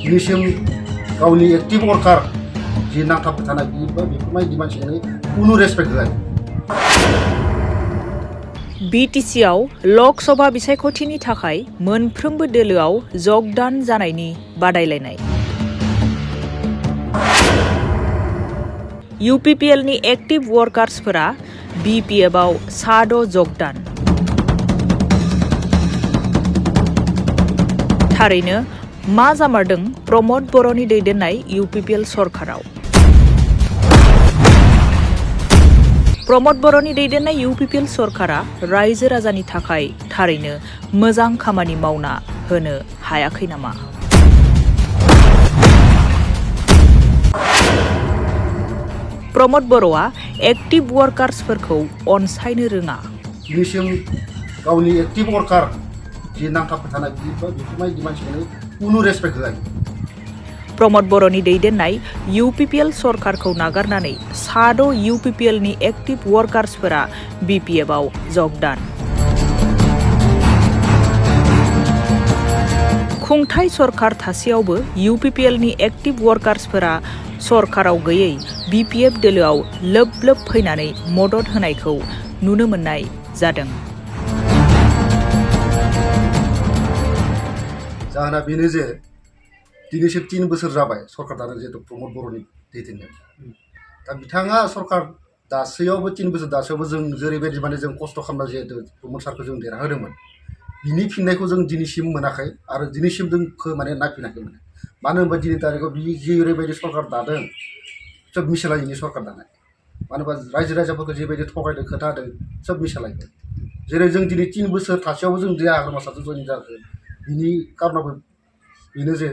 दिनैसिम गावनि active worker जि नांथाबबाय थानाय बेफोरबायदि मानसिखौनो कुनु रेसपेक्ट होआ। बिटिसिआव लकसभा बिसायख'थिनि थाखाय मोनफ्रोमबो दोलोआव जगदान जानायनि बादायलायनाय। UPPLनि एक्टिभ वर्कार्सफोरा BPFआव 6 जगदान। थारैनो मा जामारदों रमद बरननि दैदेननाय UPPL सरखाराव? रमद बरननि दैदेननाय UPPL सरखारा रायजो राजानि थाखाय थारैनो मोजां खामानि मावना होनो हायाखै नामा? प्रमद बर'आ एक्टिभ वर्कार्सफोरखौ अनसायनो रोङा। दिनैसिम गावनि एक्टिभ वर्कार जि नांथाबबाय थानाय बेफोरबायदि मानसिखौनो कुनु रेसपेक्ट होआ। प्रमद बर'नि दैदेननाय UPPL सरकारखौ नागारनानै 6 UPPLनि एक्टिभ वर्कार्सफोरा BPFआव जगदान। खुंथाय सरकार थासेयावबो UPPLनि एक्टिभ वर्कार्सफोरा सरकाराव गैयै BPF दोलोआव लोब लोब फैनानै मदद होनायखौ नुनो मोननाय जादों। जाहोना बेनो जे दिनैसिम 3 बोसोर जाबाय सरकार दानो जिहेतु प्रमद बर'नि दैदेननाय। दा बिथाङा सरकार दासेयावबो 3 बोसोर दासेयावबो जों जेरैबायदि माने जों खस्थ' खालामना जिहेतु प्रमद सारखौ जों देरहाहोदोंमोन, बिनि फिननायखौ जों दिनैसिम मोनाखै आरो दिनैसिम जोंखौ माने नायफिनाखै। मानो होनबा दिनै तारिखाव बि जेरैबायदि सरकार दादों सोब मिसालायिनि सरकार दानाय। मानो होनबा रायजो राजाफोरखौ जेबायदि थगायदों खोथा होदों सोब मिसालायदों। जेरै जों दिनै 3 बोसोर थासेयावबो जों जे आग्रामा साथो जयन जाखो बिनि कारनाबो बेनो जे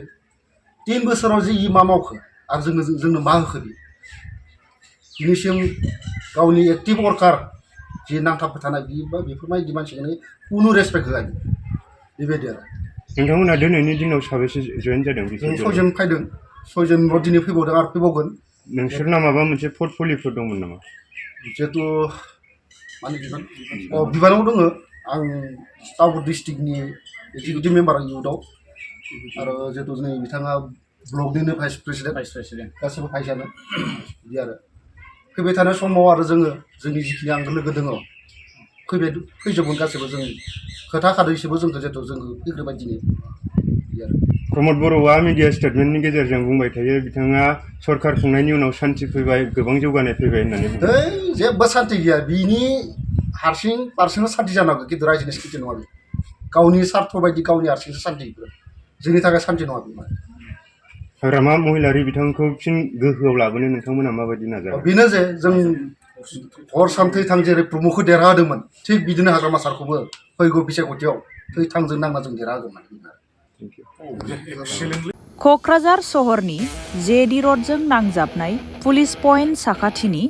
3 बोसोराव जे मा मावखो आरो जोंनो मा होखो बे दिनैसिम गावनि एक्टिभ वर्कार जि नांथाबबाय थानाय बेफोरबायदि मानसिखौनो कुनु रेसपेक्ट होआ। बेबायदि आरो नोंथांमोना दिनैनि दिनाव साबेसे जयन जादों? जों 6 जन फैदों, 6 जनल' दिनै फैबावदों आरो फैबावगोन। नोंसोरना माबा मोनसे पर्टफलिअफोर दंमोन नामा? जिहेतु माने बिबानाव दङ। आं टाउन डिस्ट्रिक्टनि एक्जिकिउटिभ मेम्बार इउथआव आरो जिहेतु नै बिथाङा ब्लकनिनो भाइस प्रेसिडेन्ट गासैबो भाइसआनो बिदि आरो फैबाय थानाय समाव आरो जोंनि जिखिनि आंगो लोगो दङ फैजोबगोन गासैबो। जों खोथा खादैसोबो जोंखौ जिहेतु जोङो फैग्रोबाय दिनै बिदि आरो। प्रमद बर'आ मिडिया स्टेटमेन्टनि गेजेरजों बुंबाय थायो बिथाङा सरकार खुंनायनि उनाव सान्थि फैबाय, गोबां जौगानाय फैबाय होननानै बुङो। जेबो सान्थि गैया। बिनि हारसिं पार्सनेल सान्थि जानांगौ, खिन्थु रायजोनि सान्थि नङा बे। गावनि सार्थ बायदि गावनि हारसिंसो सान्थि, जोंनि थाखाय सान्थि नङा बे। हाग्रामा महिलारि बिथांखौ फिन गोहोआव लाबोनो नोंथांमोना माबायदि नाजागोन? बेनो जे जों हर सान थै-थां जेरै प्रमदखौ देरहाहोदोंमोन थिग बिदिनो हाग्रामा सारखौबो फैगौ बिसायख'थियाव थै-थांजों नांना जों देरहाहोगोन। क'क्राझार सहरनि जेडि र'डजों नांजाबनाय पुलिस पइन्ट साखाथिनि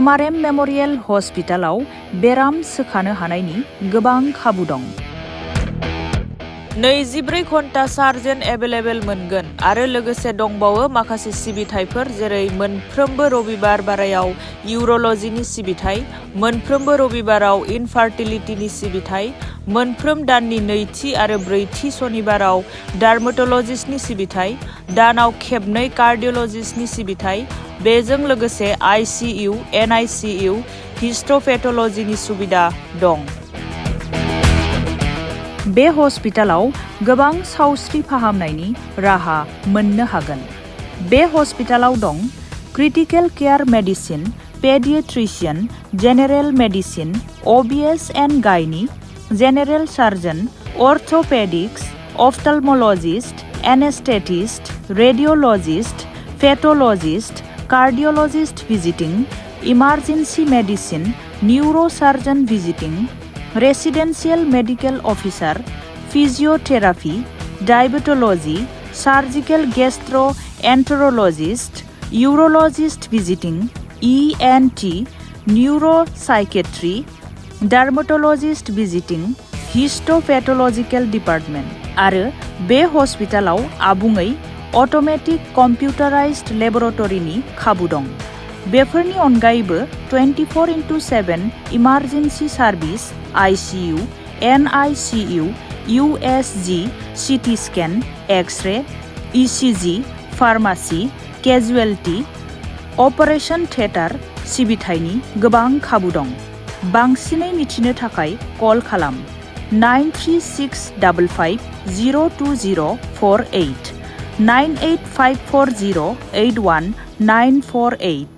MRM मेम'रियेल हस्पिटालाव बेराम सोखानो हानायनि गोबां खाबु दं। 24 घन्टा सार्जेन एभेलेबेल मोनगोन आरो लोगोसे दंबावो माखासे सिबिथायफोर जेरै मोनफ्रोमबो रबिबार बारायाव इउर'लजिनि सिबिथाय, मोनफ्रोमबो रबिबाराव इनफार्टिलिटिनि सिबिथाय, मोनफ्रोम दाननि 2थि आरो 4थि सनिबाराव डार्मेट'लजिस्टनि सिबिथाय, दानाव खेबनै कार्डिय'लजिस्टनि सिबिथाय, बेजों लोगोसे ICU, NICU, हिस्ट'पेथ'लजिनि सुबिदा दं। बे हस्पिटालाव गोबां सावस्रि फाहामनायनि राहा मोननो हागोन। बे हस्पिटालाव दं critical care medicine, paediatrician, general medicine, OBS and gynae, general surgeon, orthopaedics, ophthalmologist, anaesthetist, radiologist, pathologist, cardiologist visiting, emergency medicine, neurosurgeon visiting, residential medical officer, physiotherapy, diabetology, surgical gastroenterologist, urologist visiting, ENT, neuropsychiatry, dermatologist visiting, histopathological department आरो बे हस्पिटालाव आबुङै automatic कम्पिउटाराइज्ड लेबोरेटरीनि खाबु दं। बेफोरनि अनगायैबो 24/7 emergency service, ICU, NICU, USG, CT scan, X-ray, ECG, pharmacy, casualty, operation theatre सिबिथायनि गोबां खाबु दं। बांसिनै मिथिनो थाखाय कल खालाम 9365502048 98540819448